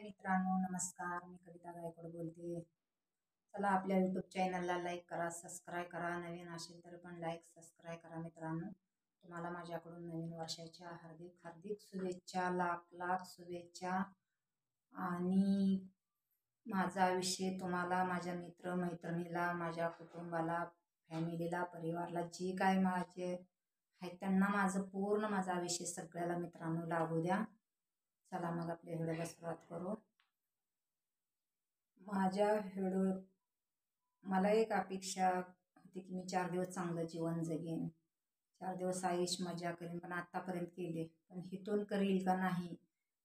मित्रांनो, नमस्कार. मी कविता गायकवाड बोलते. चला, आपल्या यूट्यूब चॅनलला लाईक करा, सबस्क्राईब करा. नवीन असेल तर पण लाईक सबस्क्राईब करा. मित्रांनो, तुम्हाला माझ्याकडून नवीन वर्षाच्या हार्दिक हार्दिक शुभेच्छा, लाख लाख शुभेच्छा. आणि माझा आयुष्य तुम्हाला, माझ्या मित्र मैत्रिणीला, माझ्या कुटुंबाला, फॅमिलीला, परिवाराला, जे काय माझे आहेत त्यांना माझा आयुष्य सगळ्याला मित्रांनो लागू द्या. चला मग आपल्या व्हिडिओला सुरुवात करू. माझ्या व्हिडिओ मला एक अपेक्षा होती की मी 4 दिवस चांगलं जीवन जगेन, 4 दिवस आयुष मजा करेन. पण आतापर्यंत केले, पण हितून करील का नाही,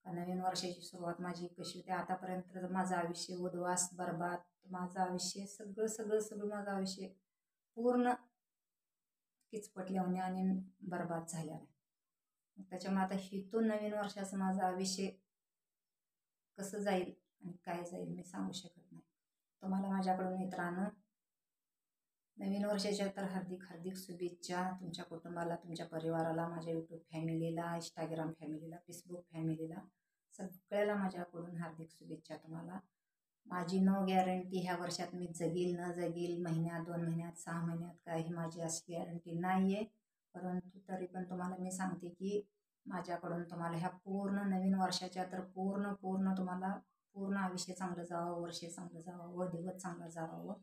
का नवीन वर्षाची सुरुवात माझी कशी होते. आतापर्यंत माझं आयुष्य उद्ध्वस्त, बरबाद, माझं आयुष्य सगळं सगळं सगळं माझं आयुष्य पूर्ण किचपटल्याने आणि बरबाद झालेलं आहे. त्याच्यामुळे आता हितून नवीन वर्षाचं माझं आयुष्य कसं जाईल आणि काय जाईल मी सांगू शकत नाही. तुम्हाला माझ्याकडून मित्रांनो नवीन वर्षाच्या तर हार्दिक हार्दिक शुभेच्छा. तुमच्या कुटुंबाला, तुमच्या परिवाराला, माझ्या यूट्यूब फॅमिलीला, इंस्टाग्राम फॅमिलीला, फेसबुक फॅमिलीला, सगळ्याला माझ्याकडून हार्दिक शुभेच्छा. तुम्हाला माझी नो गॅरंटी ह्या वर्षात मी जगील न जगील, महिन्यात 2 महिन्यात 6 महिन्यात, काही माझी अशी गॅरंटी नाही आहे. परंतु तरी पण तुम्हाला मी सांगते की माझ्याकडून तुम्हाला ह्या पूर्ण नवीन वर्षाच्या तर पूर्ण पूर्ण तुम्हाला पूर्ण आयुष्य चांगलं जावं, वर्ष चांगलं जावं व दिवस चांगलं जावं,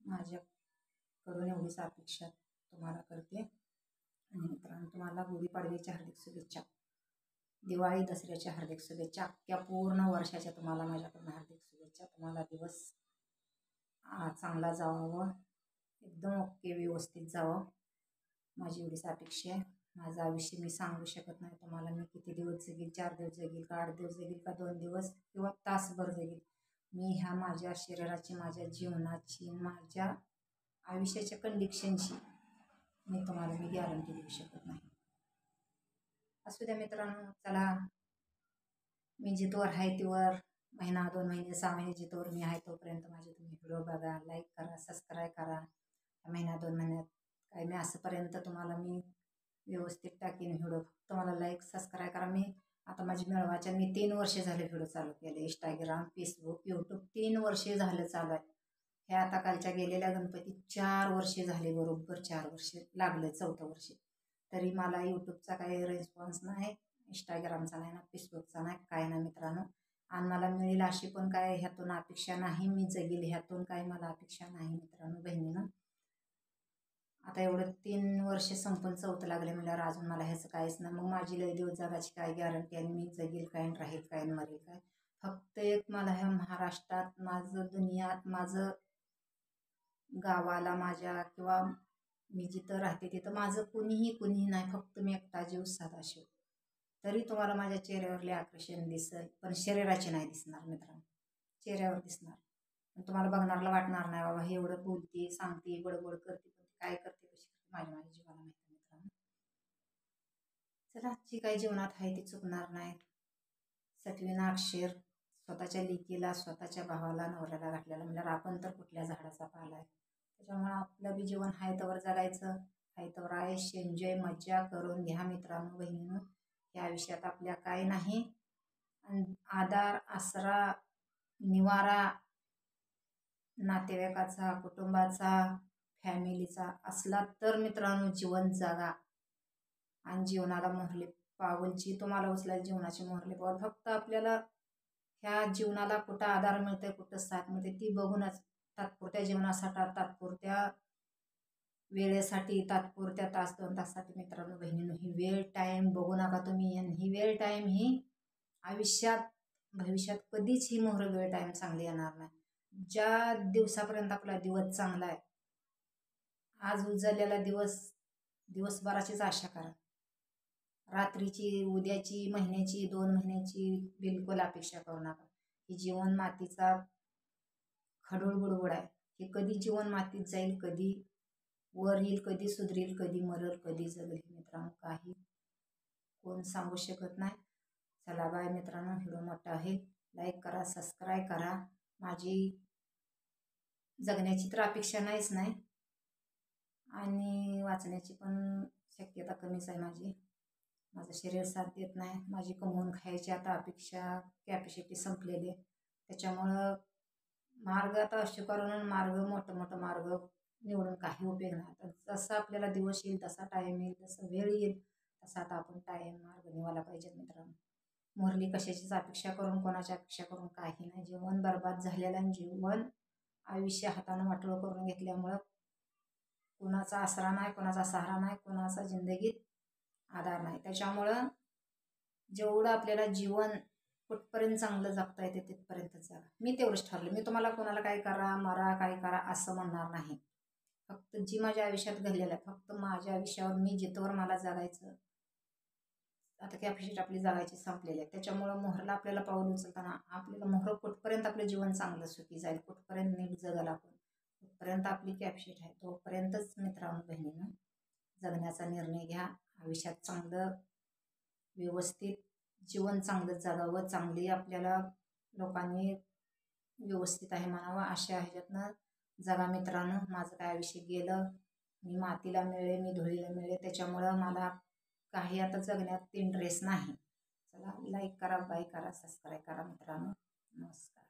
माझ्याकडून एवढीच अपेक्षा तुम्हाला करते. आणि मित्रांनो, तुम्हाला गुढीपाडव्याच्या हार्दिक शुभेच्छा, दिवाळी दसऱ्याच्या हार्दिक शुभेच्छा, अख्ख्या पूर्ण वर्षाच्या तुम्हाला माझ्याकडून हार्दिक शुभेच्छा. तुम्हाला दिवस चांगला जावावं, एकदम ओके व्यवस्थित जावं, माझी एवढीच अपेक्षा आहे. माझं आयुष्य मी सांगू शकत नाही तुम्हाला मी किती दिवस जगेल, 4 दिवस जगेल का 8 दिवस जगेल का 2 दिवस किंवा तासभर जगेल. मी ह्या माझ्या शरीराची, माझ्या जीवनाची, माझ्या आयुष्याच्या कंडिशनची मी गॅरंटी देऊ शकत नाही. असू द्या मित्रांनो, चला मी जिथवर आहे तिवर महिना 2 महिने 6 महिने जिथवर मी आहे तोपर्यंत माझे तुम्ही व्हिडिओ बघा, लाईक करा, सबस्क्राईब करा. महिना 2 महिन्यात काय मी असंपर्यंत तुम्हाला मी व्यवस्थित टाकीन व्हिडिओ. फक्त मला लाईक सबस्क्राईब करा. मी आता माझी मिळवायच्या मी 3 वर्षे झाले व्हिडिओ चालू केले. इंस्टाग्राम, फेसबुक, यूट्यूब 3 वर्षे झालं चालू आहे. हे आता कालच्या गेलेल्या गणपती 4 वर्षे झाले, बरोबर 4 वर्षे लागले, 4थं वर्ष. तरी मला यूट्यूबचा काही रिस्पॉन्स नाही, इंस्टाग्रामचा नाही ना, फेसबुकचा नाही, काय नाही मित्रांनो. आणि मला मिळेल अशी पण काय ह्यातून अपेक्षा नाही, मी जगेल ह्यातून काही मला अपेक्षा नाही मित्रांनो, बहिणीनं. आता एवढं 3 वर्ष संपून 4थं लागले म्हणल्यावर अजून मला ह्याचं काहीच नाही. मग माझी लय दिवस जगाची काय गॅरंटी आहे, मी जगेल काय राहील काय मरेल काय. फक्त एक मला ह्या महाराष्ट्रात, माझं दुनियात, माझं गावाला माझ्या किंवा मी जिथं राहते तिथं माझं कुणीही नाही, फक्त मी एकटा जीव सदाशिव. तरी तुम्हाला माझ्या चेहऱ्यावरले आकर्षण दिसेल, पण शरीराची नाही दिसणार मित्रांनो, चेहऱ्यावर दिसणार. पण तुम्हाला बघणारला वाटणार नाही बाबा हे एवढं बोलते, सांगते, बडबड करते, पण काय करते कशी करते माझ्या जीवाला माहिती मित्रांनो. चला, जी काही जीवनात आहे ती चुकणार नाही. 7वीनं अक्षर स्वतःच्या लेकीला, स्वतःच्या भावाला, नवऱ्याला घातलेला म्हणल्यावर आपण तर कुठल्या झाडाचा पाला आहे. त्याच्यामुळे आपलं बी जीवन हाय तवर जगायचं, हाय तवर आयुष्य एन्जॉय मजा करून घ्या मित्रांनो, बहिणीनं. या आयुष्यात आपल्या काय नाही, आधार, आसरा, निवारा नातेवाईकाचा, कुटुंबाचा, फॅमिलीचा असला तर मित्रांनो जीवन जगा. आणि जीवनाला मोहरले पावल, जी तुम्हाला उचलायला जीवनाची मोहरले पावल. फक्त आपल्याला ह्या जीवनाला कुठं आधार मिळते, कुठं साथ मिळते ती बघूनच तात्पुरत्या जीवनासाठी, तात्पुरत्या वेळेसाठी, तात्पुरत्या तास 2 तासासाठी मित्रांनो, बहिणींनो, ही वेळ टाईम बघू नका तुम्ही. ही वेळ टाईम ही आयुष्यात भविष्यात कधीच ही मोहर वेळ टाईम चांगली येणार नाही. ज्या दिवसापर्यंत आपला दिवस चांगला आहे, आज उजळलेला दिवसभराचीच आशा करा. रात्रीची, उद्याची, महिन्याची, 2 महिन्याची बिलकुल अपेक्षा करू नका. ही जीवन मातीचा खडूळ बुडबुड आहे. हे कधी जीवन मातीत जाईल, कधी वर येईल, कधी सुधरेल, कधी मरेल, कधी जगेल मित्रांनो, काही कोण सांगू शकत नाही. चला बाय मित्रांनो, व्हिडिओ मोठा आहे, लाईक करा, सबस्क्राईब करा. माझी जगण्याची तर अपेक्षा नाहीच नाही आणि वाचण्याची पण शक्यता कमीच आहे माझी. माझं शरीर साथ देत नाही, माझी कमवून खायची आता अपेक्षा कॅपॅसिटी संपलेली आहे. त्याच्यामुळं मार्ग आता स्वीकारून मार्ग मोठं मार्ग निवडून काही उपयोग नाही. आता जसं आपल्याला दिवस येईल, तसा टाईम येईल, तसं वेळ येईल, तसा आता आपण मार्ग निवाला पाहिजेत मित्रांनो. मुरली कशाचीच अपेक्षा करून, कोणाची अपेक्षा करून काही नाही. जीवन बरबाद झालेलं आणि जीवन आयुष्य हातानं वाटोळं करून घेतल्यामुळं कुणाचा आसरा नाही, कुणाचा सहारा नाही, कुणाचा जिंदगीत आधार नाही. त्याच्यामुळं जेवढं आपल्याला जीवन कुठपर्यंत चांगलं जगता येते तिथपर्यंतच जगा. मी तेवढंच ठरलं. मी तुम्हाला कोणाला काय करा, मरा, काय करा असं म्हणणार नाही. फक्त जी माझ्या आयुष्यात घडलेलं आहे, फक्त माझ्या आयुष्यावर मी जिथवर मला जगायचं, आता कॅपॅसिटी आपली जगायची संपलेली आहे. त्याच्यामुळं मोहरला आपल्याला पाऊल उचलताना आपल्याला मोहर कुठपर्यंत आपलं जीवन चांगलं सुखी जाईल, कुठपर्यंत नीट जगाल आपण, कुठपर्यंत आपली कॅपॅसिटी आहे तोपर्यंतच मित्रांनो बहिणीनं जगण्याचा निर्णय घ्या. आयुष्यात चांगलं व्यवस्थित जीवन चांगलं जगावं, चांगली आपल्याला लोकांनी व्यवस्थित आहे म्हणावं अशा ह्याच्यातनं जगा मित्रांनो. माझं काय आयुष्य गेलं, मी मातीला मिळले, मी धुळीला मिळले, त्याच्यामुळं मला काही आता जगण्यात इंटरेस्ट नाही. चला, लाईक करा, बाय करा, सबस्क्राईब करा मित्रांनो. नमस्कार.